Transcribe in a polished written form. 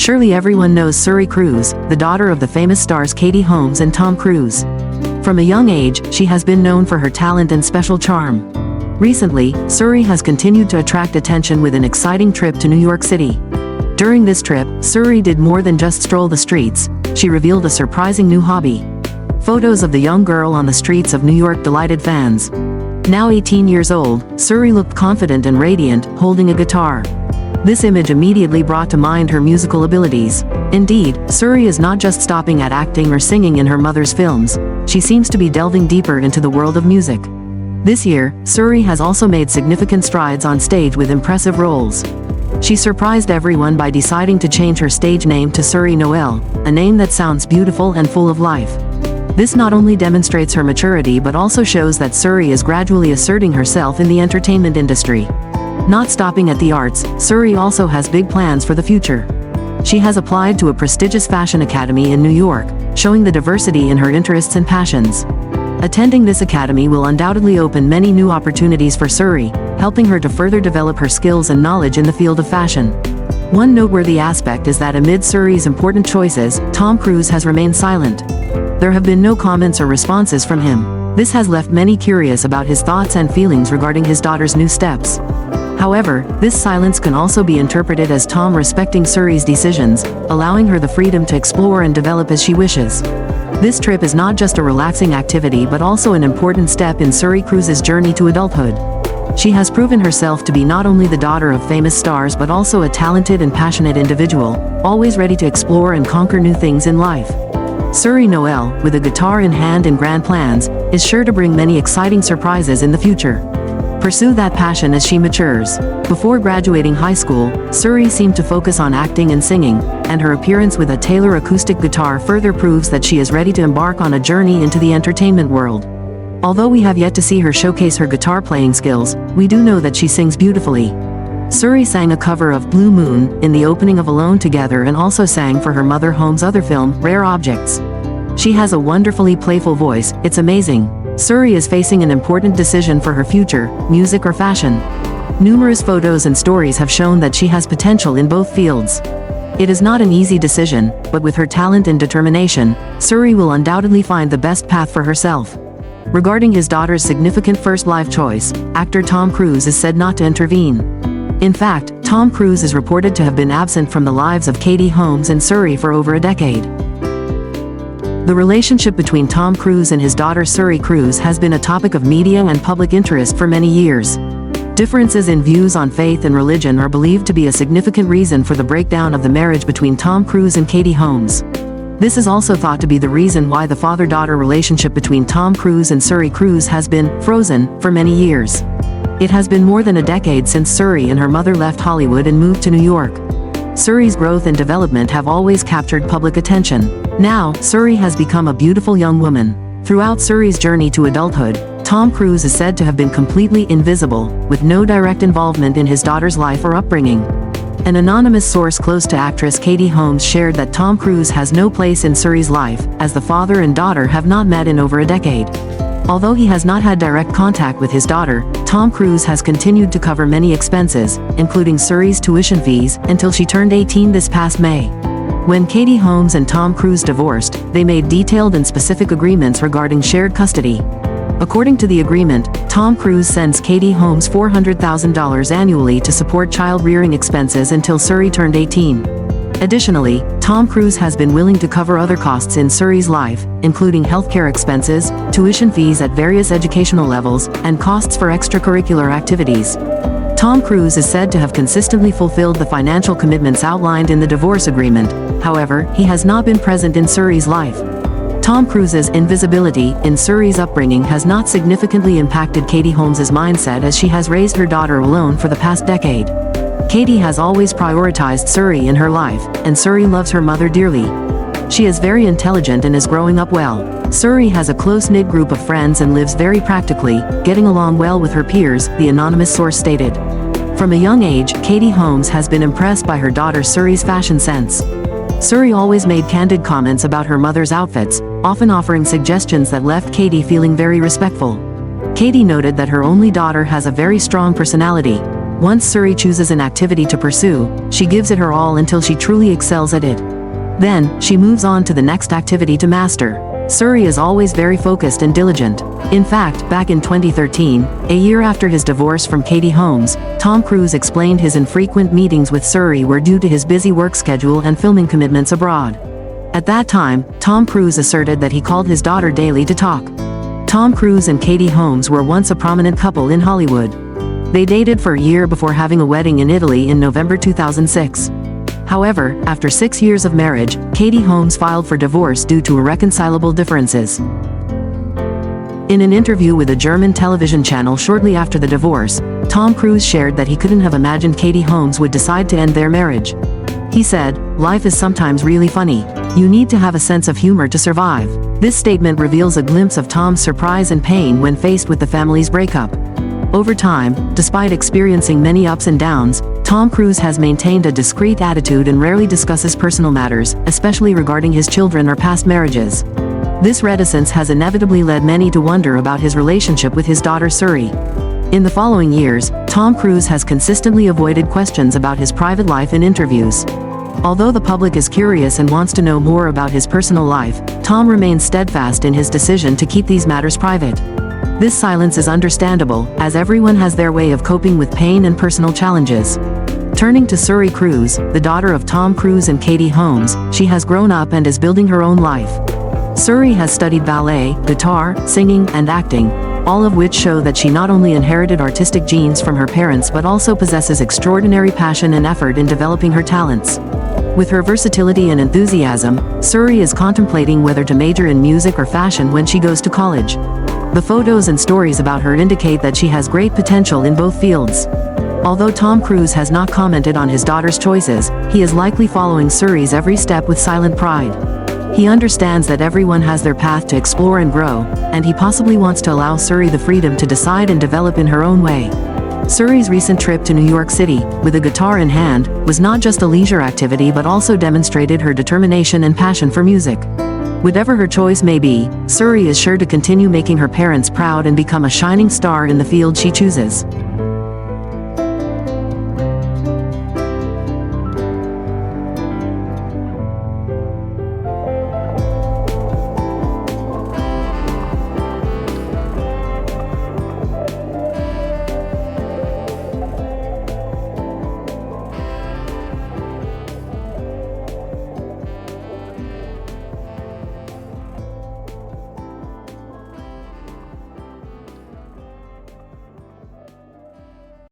Surely everyone knows Suri Cruise, the daughter of the famous stars Katie Holmes and Tom Cruise. From a young age, she has been known for her talent and special charm. Recently, Suri has continued to attract attention with an exciting trip to New York City. During this trip, Suri did more than just stroll the streets. She revealed a surprising new hobby. Photos of the young girl on the streets of New York delighted fans. Now 18 years old, Suri looked confident and radiant, holding a guitar. This image immediately brought to mind her musical abilities. Indeed, Suri is not just stopping at acting or singing in her mother's films. She seems to be delving deeper into the world of music. This year, Suri has also made significant strides on stage with impressive roles. She surprised everyone by deciding to change her stage name to Suri Noel, a name that sounds beautiful and full of life. This not only demonstrates her maturity but also shows that Suri is gradually asserting herself in the entertainment industry. Not stopping at the arts, Suri also has big plans for the future. She has applied to a prestigious fashion academy in New York, showing the diversity in her interests and passions. Attending this academy will undoubtedly open many new opportunities for Suri, helping her to further develop her skills and knowledge in the field of fashion. One noteworthy aspect is that amid Suri's important choices, Tom Cruise has remained silent. There have been no comments or responses from him. This has left many curious about his thoughts and feelings regarding his daughter's new steps. However, this silence can also be interpreted as Tom respecting Suri's decisions, allowing her the freedom to explore and develop as she wishes. This trip is not just a relaxing activity but also an important step in Suri Cruise's journey to adulthood. She has proven herself to be not only the daughter of famous stars but also a talented and passionate individual, always ready to explore and conquer new things in life. Suri Noel, with a guitar in hand and grand plans, is sure to bring many exciting surprises in the future. Pursue that passion as she matures. Before graduating high school, Suri seemed to focus on acting and singing, and her appearance with a Taylor acoustic guitar further proves that she is ready to embark on a journey into the entertainment world. Although we have yet to see her showcase her guitar playing skills, we do know that she sings beautifully. Suri sang a cover of Blue Moon in the opening of Alone Together and also sang for her mother Holmes' other film, Rare Objects. She has a wonderfully playful voice. It's amazing. Suri is facing an important decision for her future, music or fashion. Numerous photos and stories have shown that she has potential in both fields. It is not an easy decision, but with her talent and determination, Suri will undoubtedly find the best path for herself. Regarding his daughter's significant first life choice, actor Tom Cruise is said not to intervene. In fact, Tom Cruise is reported to have been absent from the lives of Katie Holmes and Suri for over a decade. The relationship between Tom Cruise and his daughter Suri Cruise has been a topic of media and public interest for many years. Differences in views on faith and religion are believed to be a significant reason for the breakdown of the marriage between Tom Cruise and Katie Holmes. This is also thought to be the reason why the father-daughter relationship between Tom Cruise and Suri Cruise has been frozen for many years. It has been more than a decade since Suri and her mother left Hollywood and moved to New York. Suri's growth and development have always captured public attention. Now, Suri has become a beautiful young woman. Throughout Suri's journey to adulthood, Tom Cruise is said to have been completely invisible, with no direct involvement in his daughter's life or upbringing. An anonymous source close to actress Katie Holmes shared that Tom Cruise has no place in Suri's life, as the father and daughter have not met in over a decade. Although he has not had direct contact with his daughter, Tom Cruise has continued to cover many expenses, including Suri's tuition fees, until she turned 18 this past May. When Katie Holmes and Tom Cruise divorced, they made detailed and specific agreements regarding shared custody. According to the agreement, Tom Cruise sends Katie Holmes $400,000 annually to support child-rearing expenses until Suri turned 18. Additionally, Tom Cruise has been willing to cover other costs in Suri's life, including healthcare expenses, tuition fees at various educational levels, and costs for extracurricular activities. Tom Cruise is said to have consistently fulfilled the financial commitments outlined in the divorce agreement. However, he has not been present in Suri's life. Tom Cruise's invisibility in Suri's upbringing has not significantly impacted Katie Holmes' mindset, as she has raised her daughter alone for the past decade. Katie has always prioritized Suri in her life, and Suri loves her mother dearly. She is very intelligent and is growing up well. Suri has a close-knit group of friends and lives very practically, getting along well with her peers, the anonymous source stated. From a young age, Katie Holmes has been impressed by her daughter Suri's fashion sense. Suri always made candid comments about her mother's outfits, often offering suggestions that left Katie feeling very respectful. Katie noted that her only daughter has a very strong personality. Once Suri chooses an activity to pursue, she gives it her all until she truly excels at it. Then, she moves on to the next activity to master. Suri is always very focused and diligent. In fact, back in 2013, a year after his divorce from Katie Holmes, Tom Cruise explained his infrequent meetings with Suri were due to his busy work schedule and filming commitments abroad. At that time, Tom Cruise asserted that he called his daughter daily to talk. Tom Cruise and Katie Holmes were once a prominent couple in Hollywood. They dated for a year before having a wedding in Italy in November 2006. However, after 6 years of marriage, Katie Holmes filed for divorce due to irreconcilable differences. In an interview with a German television channel shortly after the divorce, Tom Cruise shared that he couldn't have imagined Katie Holmes would decide to end their marriage. He said, "Life is sometimes really funny. You need to have a sense of humor to survive." This statement reveals a glimpse of Tom's surprise and pain when faced with the family's breakup. Over time, despite experiencing many ups and downs, Tom Cruise has maintained a discreet attitude and rarely discusses personal matters, especially regarding his children or past marriages. This reticence has inevitably led many to wonder about his relationship with his daughter Suri. In the following years, Tom Cruise has consistently avoided questions about his private life in interviews. Although the public is curious and wants to know more about his personal life, Tom remains steadfast in his decision to keep these matters private. This silence is understandable, as everyone has their way of coping with pain and personal challenges. Turning to Suri Cruise, the daughter of Tom Cruise and Katie Holmes, she has grown up and is building her own life. Suri has studied ballet, guitar, singing, and acting, all of which show that she not only inherited artistic genes from her parents but also possesses extraordinary passion and effort in developing her talents. With her versatility and enthusiasm, Suri is contemplating whether to major in music or fashion when she goes to college. The photos and stories about her indicate that she has great potential in both fields. Although Tom Cruise has not commented on his daughter's choices, he is likely following Suri's every step with silent pride. He understands that everyone has their path to explore and grow, and he possibly wants to allow Suri the freedom to decide and develop in her own way. Suri's recent trip to New York City, with a guitar in hand, was not just a leisure activity but also demonstrated her determination and passion for music. Whatever her choice may be, Suri is sure to continue making her parents proud and become a shining star in the field she chooses.